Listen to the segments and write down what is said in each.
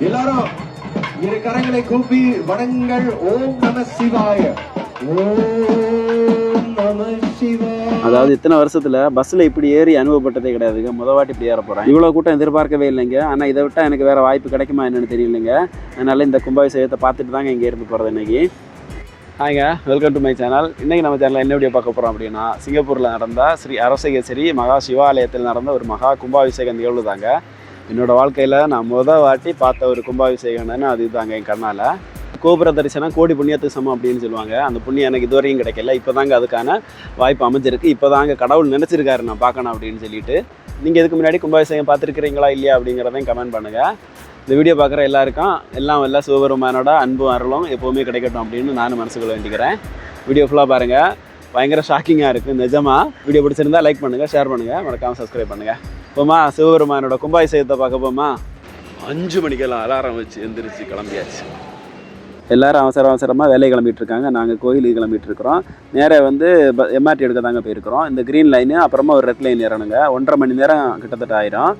எல்லாரும் இரு கரங்களை கூப்பி வணங்கள். ஓம் நம சிவாய. ஓம் நம சிவாய. அதாவது இத்தனை வருஷத்துல பஸ்ல இப்படி ஏறி அனுபவப்பட்டதே கிடையாதுங்க. முத வாட்டி இப்படி ஏற போறேன். இவ்வளவு கூட்டம் எதிர்பார்க்கவே இல்லைங்க. ஆனா இதை விட்டா எனக்கு வேற வாய்ப்பு கிடைக்குமா என்னன்னு தெரியலைங்க. அதனால இந்த கும்பாபிஷேகத்தை பார்த்துட்டு தாங்க இங்க இருந்து போறது இன்னைக்கு. ஹாய்ங்க, வெல்கம் டு மை சேனல். இன்றைக்கி நம்ம சேனலில் என்ன வீடியோ பார்க்க போகிறோம் அப்படின்னா, சிங்கப்பூரில் நடந்த ஸ்ரீ அரசகேசரி மகா சிவாலயத்தில் நடந்த ஒரு மகா கும்பாபிஷேக நிகழ்வு தாங்க. என்னோடய வாழ்க்கையில் நான் வாட்டி பார்த்த ஒரு கும்பாபிஷேகம்னு அது தாங்க என் கண்ணால். கோபுர தரிசனம் கோடி புண்ணியத்துக்கு சமம் அப்படின்னு சொல்லுவாங்க. அந்த புண்ணியம் எனக்கு இதுவரையும் கிடைக்கல. இப்போ தாங்க அதுக்கான வாய்ப்பு அமைஞ்சிருக்கு. இப்போ தாங்க கடவுள் நினச்சிருக்காரு நான் பார்க்கணும் அப்படின்னு சொல்லிட்டு. நீங்கள் இதுக்கு முன்னாடி கும்பாபிஷேகம் பார்த்துருக்கிறீங்களா இல்லையா அப்படிங்கிறதையும் கமெண்ட் பண்ணுங்கள். இந்த வீடியோ பார்க்குற எல்லாருக்கும் எல்லாம் வல்ல சிவபெருமானோட அன்பும் அருளும் எப்போவுமே கிடைக்கட்டும் அப்படின்னு நானும் மனசுக்குள்ள வேண்டிக்கிறேன். வீடியோ ஃபுல்லாக பாருங்கள். பயங்கர ஷாக்கிங்காக இருக்குது நிஜமாக. வீடியோ பிடிச்சிருந்தால் லைக் பண்ணுங்கள், ஷேர் பண்ணுங்கள், மறக்காமல் சப்ஸ்கிரைப் பண்ணுங்கள். போமா சிவபெருமானோட கும்பாபிஷேகத்தை பார்க்க போமா. 5 மணிக்கெல்லாம் அலாரம் வச்சு எந்திரிச்சு கிளம்பியாச்சு. எல்லோரும் அவசரமாக வேலையை கிளம்பிட்டு இருக்காங்க. நாங்கள் கோயிலுக்கு கிளம்பிட்டு இருக்கிறோம். நேராக வந்து எம்ஆர்டி எடுக்க தாங்க போயிருக்கிறோம். இந்த க்ரீன் லைனு அப்புறமா ஒரு ரெட் லைன் ஏறணுங்க. 1.5 மணி நேரம் கிட்டத்தட்ட ஆயிரும்.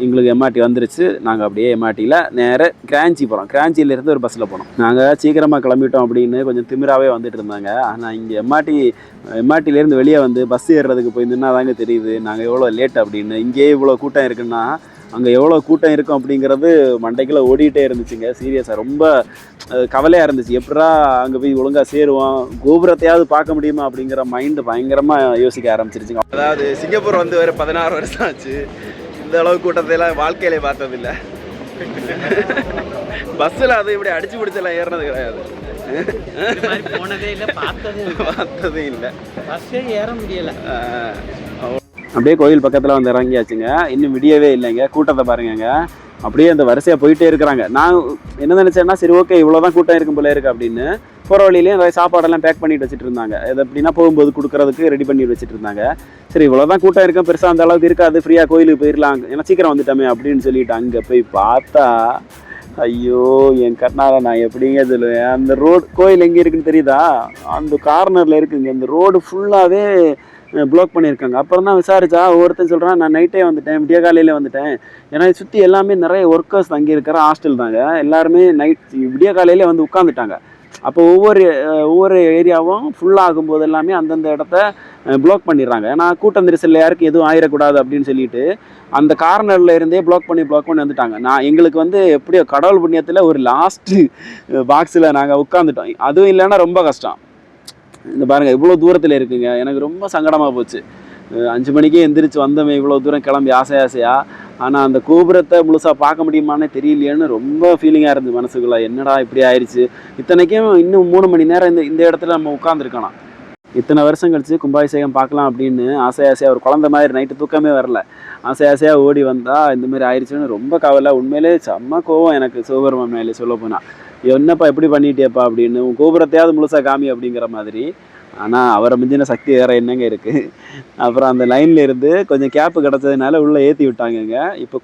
எங்களுக்கு எம்ஆர்டி வந்துருச்சு. நாங்கள் அப்படியே எம்ஆர்டியில் நேராக கிராஞ்சி போகிறோம். கிராஞ்சியிலேருந்து ஒரு பஸ்ஸில் போனோம். நாங்கள் சீக்கிரமாக கிளம்பிட்டோம் அப்படின்னு கொஞ்சம் திமிராகவே வந்துட்டு இருந்தாங்க. ஆனால் இங்கே எம்ஆர்டிலேருந்து வெளியே வந்து பஸ் ஏறுறதுக்கு போய் நின்னா தாங்க தெரியுது நாங்கள் எவ்வளோ லேட் அப்படின்னு. இங்கேயே இவ்வளோ கூட்டம் இருக்குன்னா அங்கே எவ்வளோ கூட்டம் இருக்கும் அப்படிங்கிறது மண்டைக்குள்ளே ஓடிக்கிட்டே இருந்துச்சுங்க. சீரியஸாக ரொம்ப கவலையாக இருந்துச்சு. எப்படா அங்கே போய் ஒழுங்காக சேருவோம், கோபுரத்தையாவது பார்க்க முடியுமா அப்படிங்கிற மைண்டு பயங்கரமாக யோசிக்க ஆரம்பிச்சிருச்சுங்க. அதாவது சிங்கப்பூர் வந்து ஒரு 16 வருஷம் ஆச்சு. இந்த அளவு கூட்டத்தையெல்லாம் வாழ்க்கையிலே பார்த்ததில்லை. பஸ்ஸில் அது இப்படி அடிச்சு பிடிச்செல்லாம் ஏறினது கிடையாது. போனதே இல்லை, பார்த்ததே இல்லை. பஸ்ஸே ஏற முடியலை. அப்படியே கோயில் பக்கத்தில் வந்து இறங்கியாச்சுங்க. இன்னும் விடியவே இல்லைங்க. கூட்டத்தை பாருங்கங்க. அப்படியே அந்த வரிசையாக போயிட்டே இருக்கிறாங்க. நான் என்ன நினச்சேன்னா, சரி ஓகே இவ்வளோதான் கூட்டம் இருக்கும் போல இருக்குது அப்படின்னு. போகிற வழியிலேயே நிறைய சாப்பாடெல்லாம் பேக் பண்ணிட்டு வச்சுட்டு இருந்தாங்க. அது எப்படின்னா போகும்போது கொடுக்குறதுக்கு ரெடி பண்ணி வச்சுட்டு இருந்தாங்க. சரி இவ்வளோதான் கூட்டம் இருக்கும், பெருசாக அந்த அளவுக்கு இருக்காது, ஃப்ரீயாக கோயிலுக்கு போயிடலாம், ஏன்னா சீக்கிரம் வந்துட்டோமே அப்படின்னு சொல்லிட்டு அங்கே போய் பார்த்தா, ஐயோ என் கண்ணால் நான் எப்படிங்க சொல்லுவேன். அந்த ரோடு கோயில் எங்கே இருக்குன்னு தெரியுதா? அந்த கார்னரில் இருக்குங்க. இந்த ரோடு ஃபுல்லாகவே ப்ளாக் பண்ணியிருக்காங்க. அப்புறம் தான் விசாரிச்சா ஒவ்வொருத்தன் சொல்கிறான், நான் நைட்டே வந்துட்டேன், விடிய காலையிலே வந்துட்டேன். ஏன்னா சுற்றி எல்லாமே நிறைய ஒர்க்கர்ஸ் தங்கி இருக்கிற ஹாஸ்டல் தாங்க. எல்லாருமே விடிய காலையிலே வந்து உட்காந்துட்டாங்க. அப்போ ஒவ்வொரு ஏரியாவும் ஃபுல்லாகும் போது எல்லாமே அந்தந்த இடத்த ப்ளாக் பண்ணிடுறாங்க. ஏன்னா கூட்டம் நெரிசலில் யாருக்கு எதுவும் ஆயிடக்கூடாது அப்படின்னு சொல்லிட்டு அந்த கார்னரில் இருந்தே ப்ளாக் பண்ணி வந்துட்டாங்க. எங்களுக்கு வந்து எப்படியோ கடவுள் புண்ணியத்தில் ஒரு லாஸ்ட்டு பாக்ஸில் நாங்கள் உட்காந்துட்டோம். அதுவும் இல்லைன்னா ரொம்ப கஷ்டம். இந்த பாருங்கள் இவ்வளோ தூரத்தில் இருக்குங்க. எனக்கு ரொம்ப சங்கடமாக போச்சு. 5 மணிக்கே எந்திரிச்சு வந்தோமே இவ்வளோ தூரம் கிளம்பி ஆசையாக. ஆனால் அந்த கோபுரத்தை முழுசாக பார்க்க முடியுமானே தெரியலையேன்னு ரொம்ப ஃபீலிங்காக இருந்துச்சு மனசுக்குள்ளே. என்னடா இப்படி ஆயிடுச்சு. இத்தனைக்கும் இன்னும் 3 மணி நேரம் இந்த இடத்துல நம்ம உட்காந்துருக்கலாம். இத்தனை வருஷம் கழிச்சு கும்பாபிஷேகம் பார்க்கலாம் அப்படின்னு ஆசையாக ஒரு குழந்தை மாதிரி நைட்டு தூக்கமே வரல. ஆசையாக ஓடி வந்தால் இந்த மாதிரி ஆயிடுச்சுன்னு ரொம்ப கவலை. உண்மையிலே செம்ம கோவம் எனக்கு சிவபெருமான் மேலே சொல்ல போனால். என்னப்பா எப்படி பண்ணிட்டேப்பா அப்படின்னு, உன் கோபுரத்தையாவது முழுசாக காமி அப்படிங்கிற மாதிரி. ஆனால் அவரை மிஞ்சின சக்தி வேறு என்னங்க இருக்குது. அப்புறம் அந்த லைனில் இருந்து கொஞ்சம் கேப்பு கிடச்சதுனால உள்ளே ஏற்றி விட்டாங்கங்க. இப்போ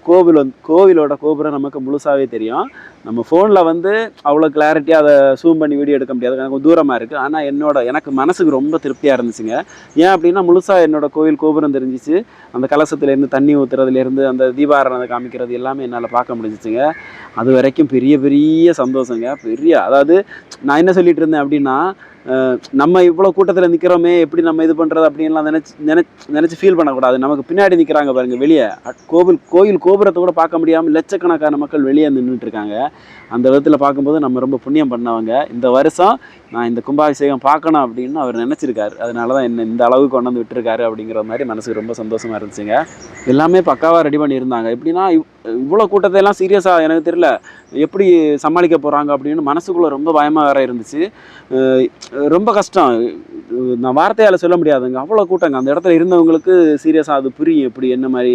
கோவிலோட கோபுரம் நமக்கு முழுசாகவே தெரியும். நம்ம ஃபோனில் வந்து அவ்வளோ கிளாரிட்டியாக அதை ஜூம் பண்ணி வீடியோ எடுக்க முடியாது, கொஞ்சம் தூரமாக இருக்குது. ஆனால் எனக்கு மனசுக்கு ரொம்ப திருப்தியாக இருந்துச்சுங்க. ஏன் அப்படின்னா முழுசாக என்னோடய கோவில் கோபுரம் தெரிஞ்சிச்சு. அந்த கலசத்துலேருந்து தண்ணி ஊற்றுறதுலேருந்து அந்த தீபாராதனை காமிக்கிறது எல்லாமே என்னால் பார்க்க முடிஞ்சிச்சுங்க. அது வரைக்கும் பெரிய சந்தோஷங்க. அதாவது நான் என்ன சொல்லிட்டு இருந்தேன் அப்படின்னா, நம்ம இவ்வளோ கூட்டத்தில் நிற்கிறோமே, எப்படி நம்ம இது பண்ணுறது அப்படின்லாம் நினச்சி ஃபீல் பண்ணக்கூடாது. நமக்கு பின்னாடி நிற்கிறாங்க பாருங்கள் வெளியே. கோயில் கோபுரத்தை கூட பார்க்க முடியாமல் லட்சக்கணக்கான மக்கள் வெளியே நின்றுட்டு இருக்காங்க. அந்த விதத்தில் பார்க்கும்போது நம்ம ரொம்ப புண்ணியம் பண்ணவங்க. இந்த வருஷம் நான் இந்த கும்பாபிஷேகம் பார்க்கணும் அப்படின்னு அவர் நினச்சிருக்காரு. அதனால தான் என்ன இந்த அளவுக்கு கொண்டு வந்து விட்டுருக்காரு அப்படிங்கிற மாதிரி மனசுக்கு ரொம்ப சந்தோஷமாக இருந்துச்சுங்க. எல்லாமே பக்காவாக ரெடி பண்ணியிருந்தாங்க. எப்படின்னா இவ்வளோ கூட்டத்தையெல்லாம் சீரியஸாக எனக்கு தெரியல எப்படி சமாளிக்க போகிறாங்க அப்படின்னு மனசுக்குள்ளே ரொம்ப பயமாக வேறு இருந்துச்சு. ரொம்ப கஷ்டம். நான் வார்த்தையால் சொல்ல முடியாதுங்க. அவ்வளோ கூட்டங்க. அந்த இடத்துல இருந்தவங்களுக்கு சீரியஸாக அது புரியும் எப்படி என்ன மாதிரி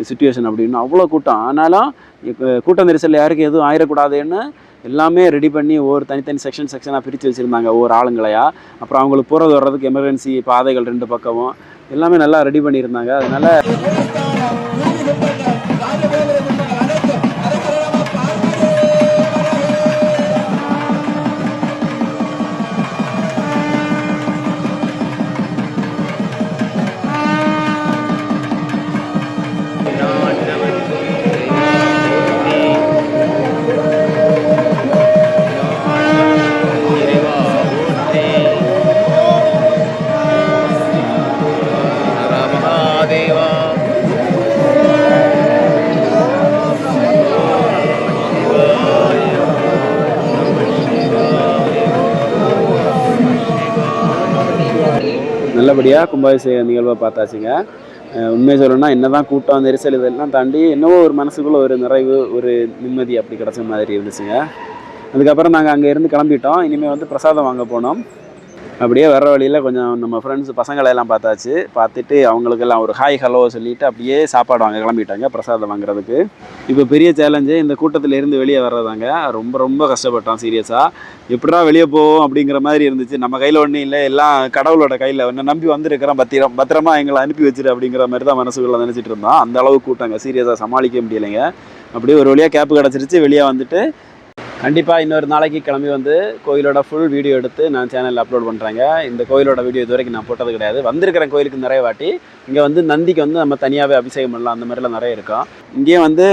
சிச்சுவேஷன் அப்படின்னு. அவ்வளோ கூட்டம். ஆனாலும் இப்போ கூட்ட நெரிசலில் யாருக்கு எதுவும் ஆயிடக்கூடாதுன்னு எல்லாமே ரெடி பண்ணி ஒவ்வொரு தனித்தனி செக்ஷனாக பிரித்து வச்சுருந்தாங்க ஒவ்வொரு ஆளுங்களையா. அப்புறம் அவங்களுக்கு போகிறது வர்றதுக்கு எமர்ஜென்சி பாதைகள் 2 பக்கமும் எல்லாமே நல்லா ரெடி பண்ணியிருந்தாங்க. அதனால் நல்லபடியாக கும்பாபிஷேக நிகழ்வை பார்த்தாச்சுங்க. உண்மையை சொல்லணும்னா என்னதான் கூட்டம் நெரிசல் இதெல்லாம் தாண்டி என்னவோ ஒரு மனசுக்குள்ளே ஒரு நிறைவு ஒரு நிம்மதி அப்படி கிடச்ச மாதிரி இருந்துச்சுங்க. அதுக்கப்புறம் நாங்கள் அங்கே இருந்து கிளம்பிட்டோம். இனிமேல் வந்து பிரசாதம் வாங்க போனோம். அப்படியே வர வழியில் கொஞ்சம் நம்ம ஃப்ரெண்ட்ஸ் பசங்களெல்லாம் பார்த்தாச்சு. பார்த்துட்டு அவங்களுக்கெல்லாம் ஒரு ஹாய் ஹலோ சொல்லிவிட்டு அப்படியே சாப்பாடு வாங்க கிளம்பிட்டாங்க பிரசாதம் வாங்குறதுக்கு. இப்போ பெரிய சேலஞ்சு இந்த கூட்டத்தில் இருந்து வெளியே வர்றதாங்க. ரொம்ப ரொம்ப கஷ்டப்பட்டோம் சீரியஸாக. எப்படா வெளியே போவோம் அப்படிங்கிற மாதிரி இருந்துச்சு. நம்ம கையில் ஒன்றும் இல்லை, எல்லாம் கடவுளோட கையில். ஒன்று நம்பி வந்திருக்கிறோம், பத்திரமா எங்களை அனுப்பி வச்சிரு அப்படிங்கிற மாதிரி தான் மனசுக்குள்ளே நினச்சிட்டு இருந்தோம். அந்த அளவுக்கு கூட்டங்க, சீரியஸாக சமாளிக்க முடியலைங்க. அப்படியே ஒரு வழியாக கேப்பு கிடச்சிருச்சு, வெளியே வந்துட்டு கண்டிப்பாக இன்னொரு நாளைக்கு கிளம்பி வந்து கோயிலோட ஃபுல் வீடியோ எடுத்து நான் சேனலில் அப்லோட் பண்ணுறேங்க. இந்த கோயிலோட வீடியோ இது வரைக்கும் நான் போட்டது கிடையாது. வந்திருக்கிறேன் கோயிலுக்கு நிறைய வாட்டி. இங்கே வந்து நந்திக்கு வந்து நம்ம தனியாகவே அபிஷேகம் பண்ணலாம், அந்த மாதிரிலாம் நிறைய இருக்கும். இங்கேயும் வந்து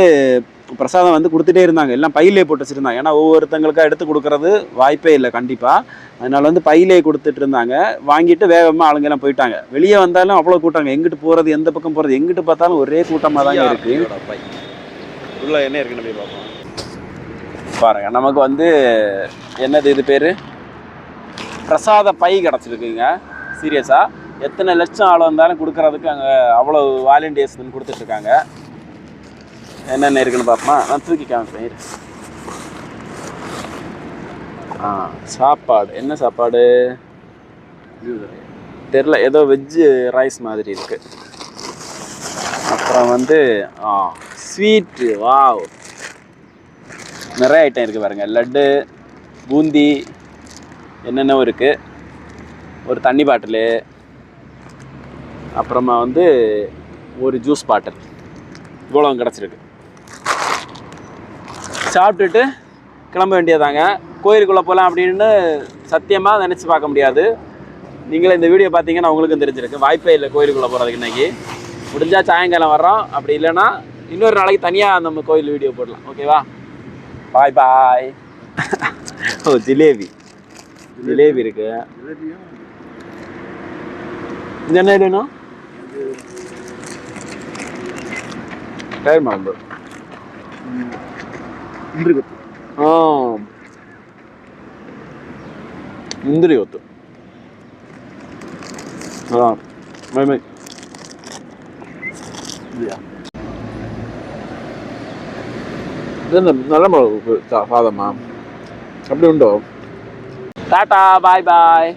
பிரசாதம் வந்து கொடுத்துட்டே இருந்தாங்க, எல்லாம் பையிலே போட்டு வச்சுருந்தாங்க. ஏன்னா ஒவ்வொருத்தங்களுக்காக எடுத்து கொடுக்குறது வாய்ப்பே இல்லை கண்டிப்பாக. அதனால் வந்து பையிலே கொடுத்துட்டு இருந்தாங்க. வாங்கிட்டு வேகமாக ஆளுங்கெல்லாம் போயிட்டாங்க. வெளியே வந்தாலும் அவ்வளோ கூட்டாங்க. எங்கிட்டு போகிறது, எந்த பக்கம் போகிறது, எங்கிட்டு பார்த்தாலும் ஒரே கூட்டமாக தாங்க இருக்குது. உள்ள என்ன இருக்குன்னு போய் பார்ப்போம். பாருங்க, நமக்கு வந்து என்னது இது பேர் பிரசாத பை கிடச்சிருக்குங்க. சீரியஸாக எத்தனை லட்சம் ஆள் வந்தாலும் கொடுக்குறதுக்கு அங்கே அவ்வளோ வாலண்டியர்ஸ் கொடுத்துட்ருக்காங்க. என்னென்ன இருக்குன்னு பார்ப்போமா? நான் தூக்கி காமிப்பேன். சாப்பாடு என்ன சாப்பாடு தெரில, ஏதோ வெஜ்ஜு ரைஸ் மாதிரி இருக்குது. அப்புறம் வந்து ஸ்வீட்டு, வாவ், நிறைய ஐட்டம் இருக்குது பாருங்கள். லட்டு, பூந்தி, என்னென்னவோ இருக்குது. ஒரு தண்ணி பாட்டிலு, அப்புறமா வந்து ஒரு ஜூஸ் பாட்டில், இவ்வளோ கிடச்சிருக்கு. சாப்பிட்டுட்டு கிளம்ப வேண்டியதாங்க. கோயிலுக்குள்ளே போகலாம் அப்படின்னு சத்தியமாக நினச்சி பார்க்க முடியாது. நீங்களே இந்த வீடியோ பார்த்தீங்கன்னா உங்களுக்கும் தெரிஞ்சிருக்கு. வாய்ப்பே இல்லை கோயிலுக்குள்ளே போகிறதுக்கு. இன்றைக்கி முடிஞ்சால் சாயங்காலம் வர்றோம், அப்படி இல்லைன்னா இன்னொரு நாளைக்கு தனியாக நம்ம கோயில் வீடியோ போடலாம். ஓகேவா? பாய் பாய். ஓ, ஜிலேபி இருக்கு. இது என்ன வேணும்? மாம்பு முந்திரி ஒத்து நல்ல மிளகு சாதமா அப்படி உண்டோ? டாட்டா பாய் பாய்.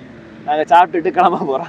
நாங்கள் சாப்பிட்டுட்டு கிளம்ப போகிறோம்.